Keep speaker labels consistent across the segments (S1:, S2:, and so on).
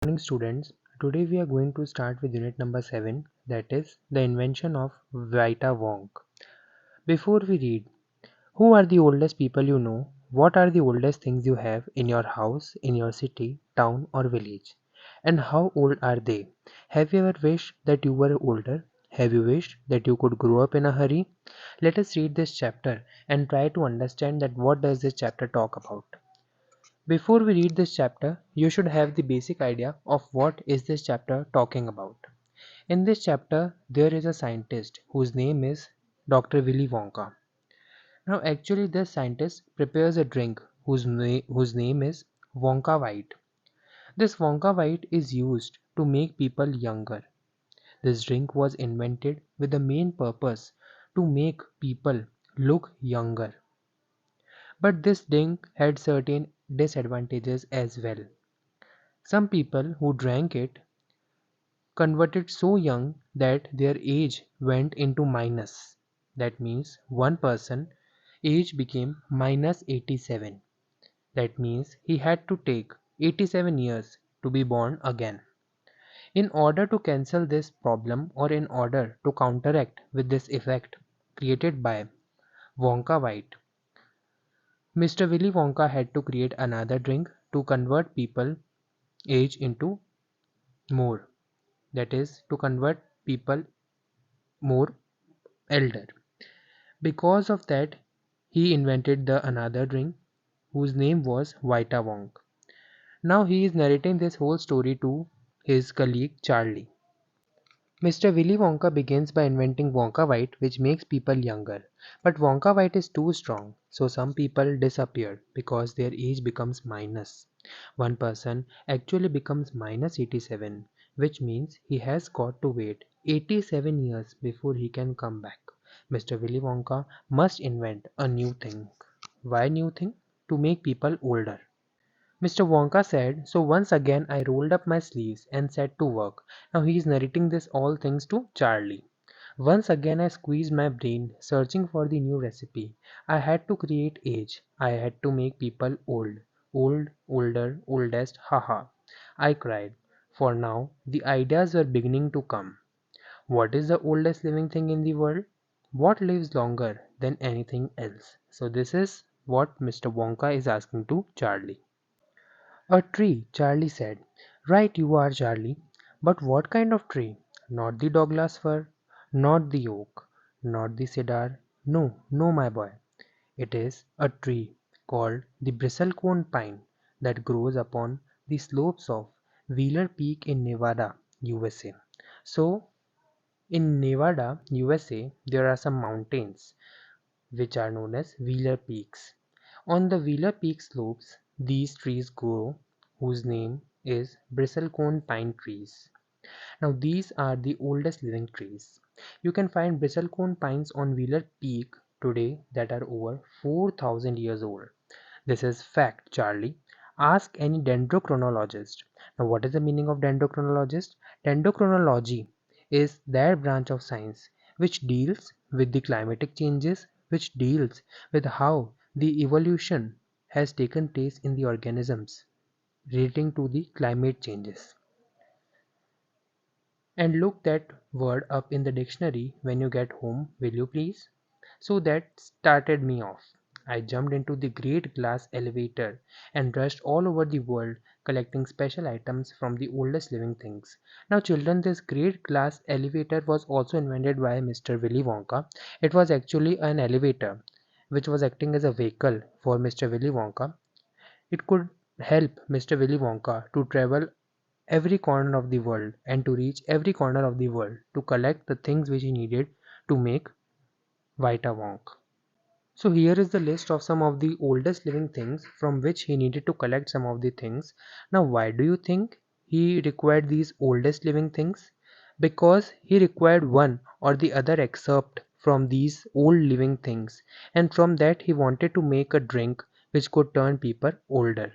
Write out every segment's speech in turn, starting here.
S1: Morning students, today we are going to start with unit number 7, that is the invention of Vita Wonk. Before we read, who are the oldest people you know? What are the oldest things you have in your house, in your city, town or village? And how old are they? Have you ever wished that you were older? Have you wished that you could grow up in a hurry? Let us read this chapter and try to understand that what does this chapter talk about. Before we read this chapter, you should have the basic idea of what is this chapter talking about. In this chapter, there is a scientist whose name is Dr. Willy Wonka. Now actually this scientist prepares a drink whose name is Wonka White. This Wonka White is used to make people younger. This drink was invented with the main purpose to make people look younger. But this drink had certain disadvantages as well. Some people who drank it converted so young that their age went into minus. That means one person age became minus 87. That means he had to take 87 years to be born again. In order to cancel this problem or in order to counteract with this effect created by Wonka White, Mr. Willy Wonka had to create another drink to convert people age into more. That is to convert people more elder. Because of that, he invented the another drink whose name was Vita Wonk. Now he is narrating this whole story to his colleague Charlie. Mr. Willy Wonka begins by inventing Wonka White, which makes people younger. But Wonka White is too strong, so some people disappear because their age becomes minus. One person actually becomes minus 87, which means he has got to wait 87 years before he can come back. Mr. Willy Wonka must invent a new thing. Why new thing? To make people older. Mr. Wonka said, so once again I rolled up my sleeves and set to work. Now he is narrating this all things to Charlie. Once again I squeezed my brain searching for the new recipe. I had to create age. I had to make people old. Old, older, oldest, haha. I cried. For now, the ideas were beginning to come. What is the oldest living thing in the world? What lives longer than anything else? So this is what Mr. Wonka is asking to Charlie. A tree, Charlie said. Right you are, Charlie. But what kind of tree? Not the Douglas fir, not the oak, not the cedar. No, no, my boy. It is a tree called the bristlecone pine that grows upon the slopes of Wheeler Peak in Nevada, USA. So, in Nevada, USA, there are some mountains which are known as Wheeler Peaks. On the Wheeler Peak slopes, these trees grow, whose name is bristlecone pine trees. Now, these are the oldest living trees. You can find bristlecone pines on Wheeler Peak today that are over 4,000 years old. This is fact, Charlie. Ask any dendrochronologist. Now, what is the meaning of dendrochronologist? Dendrochronology is that branch of science which deals with the climatic changes, which deals with how the evolution has taken place in the organisms relating to the climate changes. And look that word up in the dictionary when you get home, will you please? So that started me off. I jumped into the great glass elevator and rushed all over the world collecting special items from the oldest living things. Now children, this great glass elevator was also invented by Mr. Willy Wonka. It was actually an elevator which was acting as a vehicle for Mr. Willy Wonka. It could help Mr. Willy Wonka to travel every corner of the world and to reach every corner of the world to collect the things which he needed to make Vita Wonk. So here is the list of some of the oldest living things from which he needed to collect some of the things. Now why do you think he required these oldest living things? Because he required one or the other excerpt from these old living things, and from that he wanted to make a drink which could turn people older.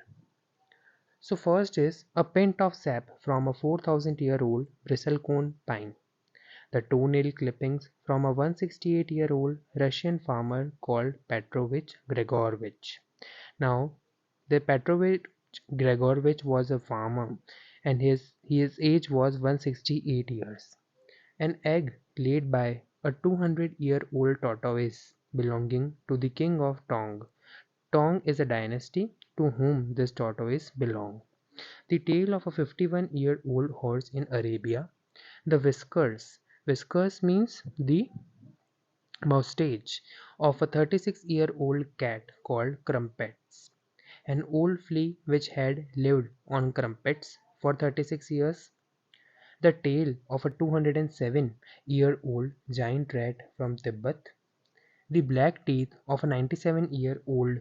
S1: So first is a pint of sap from a 4,000-year-old bristlecone pine. The toenail clippings from a 168-year-old Russian farmer called Petrovich Gregorovich. Now, the Petrovich Gregorovich was a farmer and his age was 168 years. An egg laid by a 200-year-old tortoise belonging to the king of Tong. Tong is a dynasty to whom this tortoise belonged. The tail of a 51-year-old horse in Arabia. The whiskers. Whiskers means the moustache of a 36-year-old cat called Crumpets. An old flea which had lived on crumpets for 36 years. The tail of a 207-year-old giant rat from Tibet. The black teeth of a 97-year-old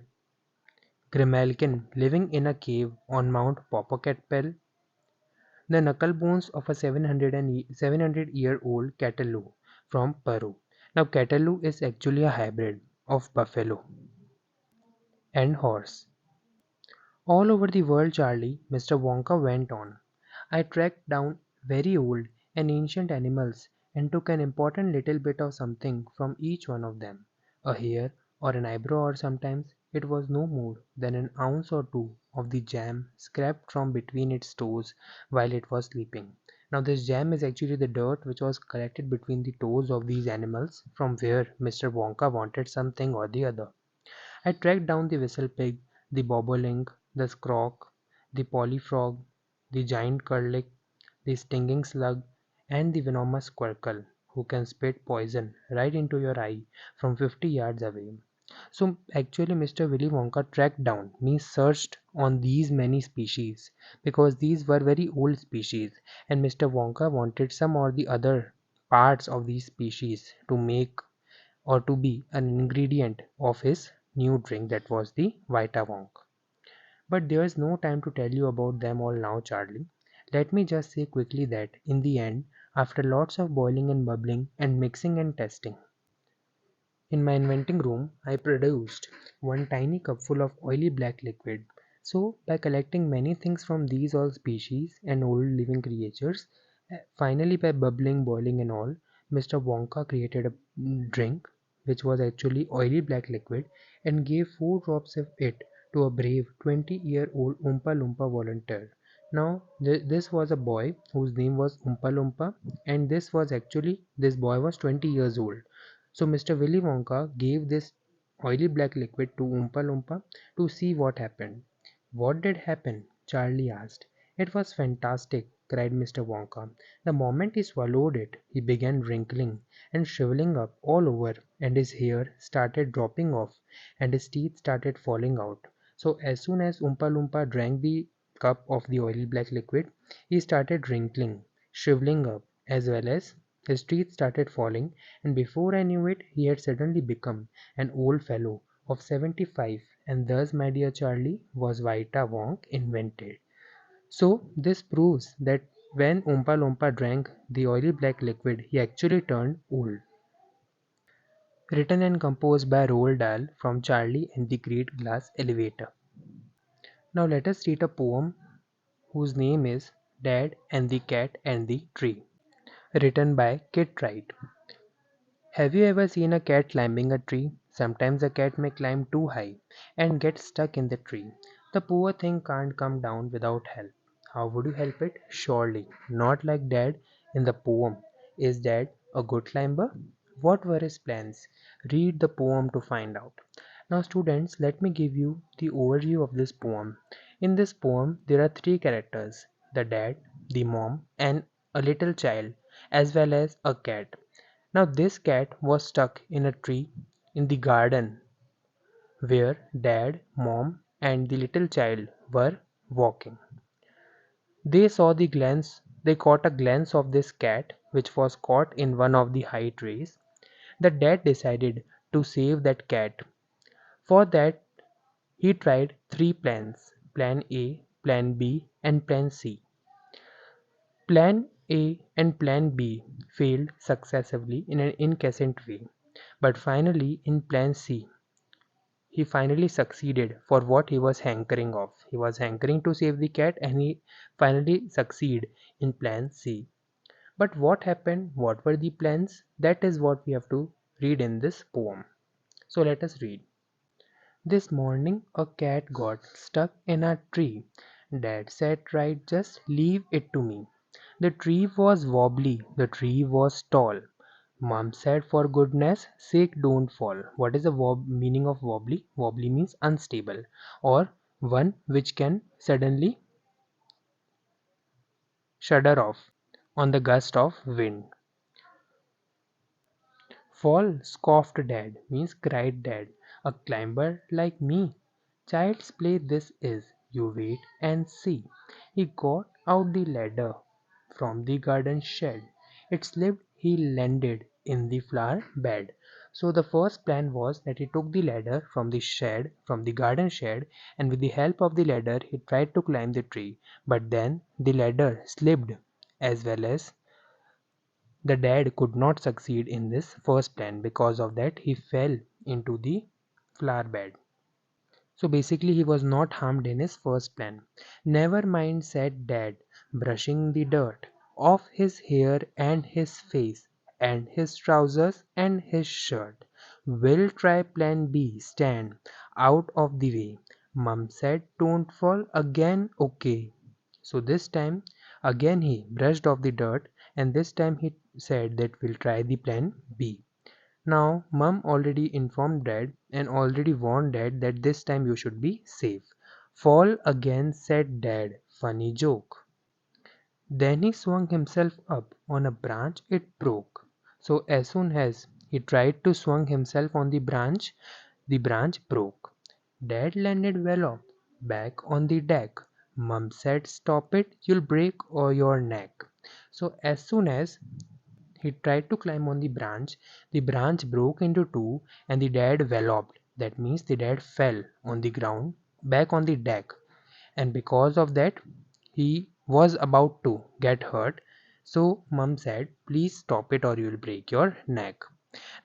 S1: grimalkin living in a cave on Mount Popocatépetl. The knuckle bones of a 700-year-old cataloo from Peru. Now, cataloo is actually a hybrid of buffalo and horse. All over the world, Charlie, Mr. Wonka went on. I tracked down very old and ancient animals and took an important little bit of something from each one of them. A hair or an eyebrow, or sometimes it was no more than an ounce or two of the jam scraped from between its toes while it was sleeping. Now, this jam is actually the dirt which was collected between the toes of these animals from where Mr. Wonka wanted something or the other. I tracked down the whistle pig, the bobolink, the scroc, the polyfrog, the giant curlic, the stinging slug, and the venomous squircle, who can spit poison right into your eye from 50 yards away. So actually Mr. Willy Wonka tracked down means searched on these many species because these were very old species and Mr. Wonka wanted some or the other parts of these species to make or to be an ingredient of his new drink, that was the Vita Wonk. But there's no time to tell you about them all now, Charlie. Let me just say quickly that in the end, after lots of boiling and bubbling and mixing and testing, in my inventing room, I produced one tiny cupful of oily black liquid. So, by collecting many things from these all species and old living creatures, finally by bubbling, boiling, and all, Mr. Wonka created a drink which was actually oily black liquid and gave 4 drops of it to a brave 20-year-old Oompa Loompa volunteer. Now, this was a boy whose name was Oompa Loompa, and this boy was 20 years old. So Mr. Willy Wonka gave this oily black liquid to Oompa Loompa to see what happened. What did happen? Charlie asked. It was fantastic, cried Mr. Wonka. The moment he swallowed it, he began wrinkling and shriveling up all over, and his hair started dropping off, and his teeth started falling out. So as soon as Oompa Loompa drank the cup of the oily black liquid, he started wrinkling, shriveling up, as well as his teeth started falling, and before I knew it, he had suddenly become an old fellow of 75, and thus, my dear Charlie, was Vita Wonk invented. So, this proves that when Oompa Loompa drank the oily black liquid, he actually turned old. Written and composed by Roald Dahl from Charlie and the Great Glass Elevator. Now, let us read a poem whose name is Dad and the Cat and the Tree, written by Kit Wright. Have you ever seen a cat climbing a tree? Sometimes a cat may climb too high and get stuck in the tree. The poor thing can't come down without help. How would you help it? Surely not like Dad in the poem. Is Dad a good climber? What were his plans? Read the poem to find out. Now, students, let me give you the overview of this poem. In this poem, there are 3 characters: the dad, the mom, and a little child, as well as a cat. Now this cat was stuck in a tree in the garden where dad, mom, and the little child were walking. They caught a glance of this cat which was caught in one of the high trees. The dad decided to save that cat. For that he tried 3 plans: Plan A, Plan B, and Plan C. Plan A and Plan B failed successively in an incessant way, but finally in Plan C he finally succeeded for what he was hankering of. He was hankering to save the cat and he finally succeeded in Plan C. But what happened? What were the plans? That is what we have to read in this poem. So let us read. This morning a cat got stuck in a tree Dad said, right, just leave it to me. The tree was wobbly, the tree was tall. Mom said, for goodness sake, don't fall. What is the meaning of wobbly? Wobbly means unstable, or one which can suddenly shudder off on the gust of wind. Fall, scoffed Dad, means cried Dad. A climber like me. Child's play this is. You wait and see. He got out the ladder from the garden shed. It slipped, he landed in the flower bed. So the first plan was that he took the ladder from the shed, from the garden shed, and with the help of the ladder he tried to climb the tree. But then the ladder slipped, as well as the dad could not succeed in this first plan. Because of that, he fell into the flower bed. So basically, he was not harmed in his first plan. Never mind, said Dad, brushing the dirt off his hair and his face and his trousers and his shirt. We'll try plan B, stand out of the way. Mum said, don't fall again, okay. So this time, again he brushed off the dirt, and this time he said that we'll try the plan B. Now, Mum already informed Dad and already warned Dad that this time you should be safe. Fall again, said Dad. Funny joke. Then he swung himself up on a branch, it broke. So as soon as he tried to swing himself on the branch broke. Dad landed well off, back on the deck. Mum said, stop it, you'll break your neck. So as soon as he tried to climb on the branch broke into two and the dad walloped. That means the dad fell on the ground back on the deck, and because of that he was about to get hurt. So mum said, please stop it or you will break your neck.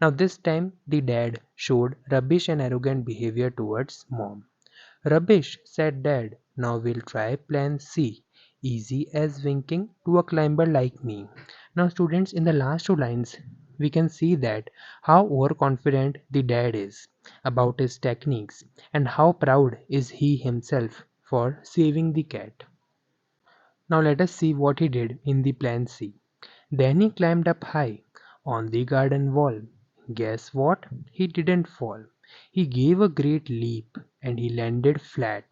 S1: Now this time the dad showed rubbish and arrogant behavior towards mom. Rubbish, said Dad. Now we'll try plan C. Easy as winking to a climber like me. Now, students, in the last two lines, we can see that how overconfident the dad is about his techniques and how proud is he himself for saving the cat. Now, let us see what he did in the plan C. Then he climbed up high on the garden wall. Guess what? He didn't fall. He gave a great leap and he landed flat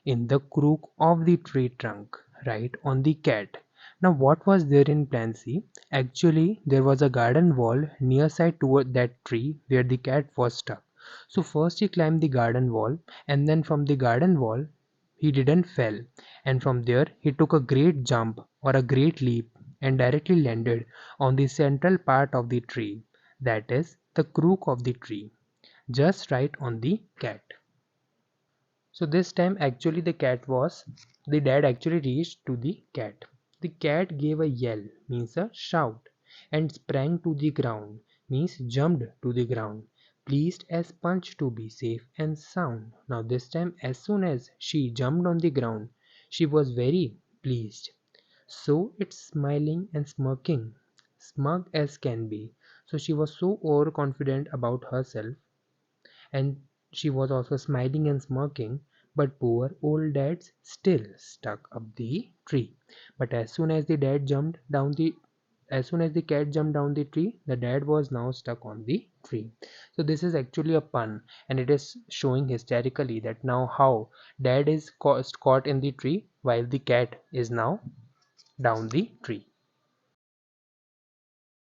S1: in the crook of the tree trunk, right on the cat. Now, what was there in plan C? Actually, there was a garden wall near side toward that tree where the cat was stuck. So, first he climbed the garden wall, and then from the garden wall, he didn't fell, and from there he took a great jump or a great leap and directly landed on the central part of the tree, that is, the crook of the tree, just right on the cat. So this time actually the dad actually reached to the cat. The cat gave a yell, means a shout, and sprang to the ground, means jumped to the ground, pleased as punch to be safe and sound. Now this time as soon as she jumped on the ground, she was very pleased. So it's smiling and smirking, smug as can be. So she was so overconfident about herself, and she was also smiling and smirking, but poor old dad still stuck up the tree. But as soon as the cat jumped down the tree, the dad was now stuck on the tree. So this is actually a pun, and it is showing hysterically that now how dad is caught in the tree while the cat is now down the tree.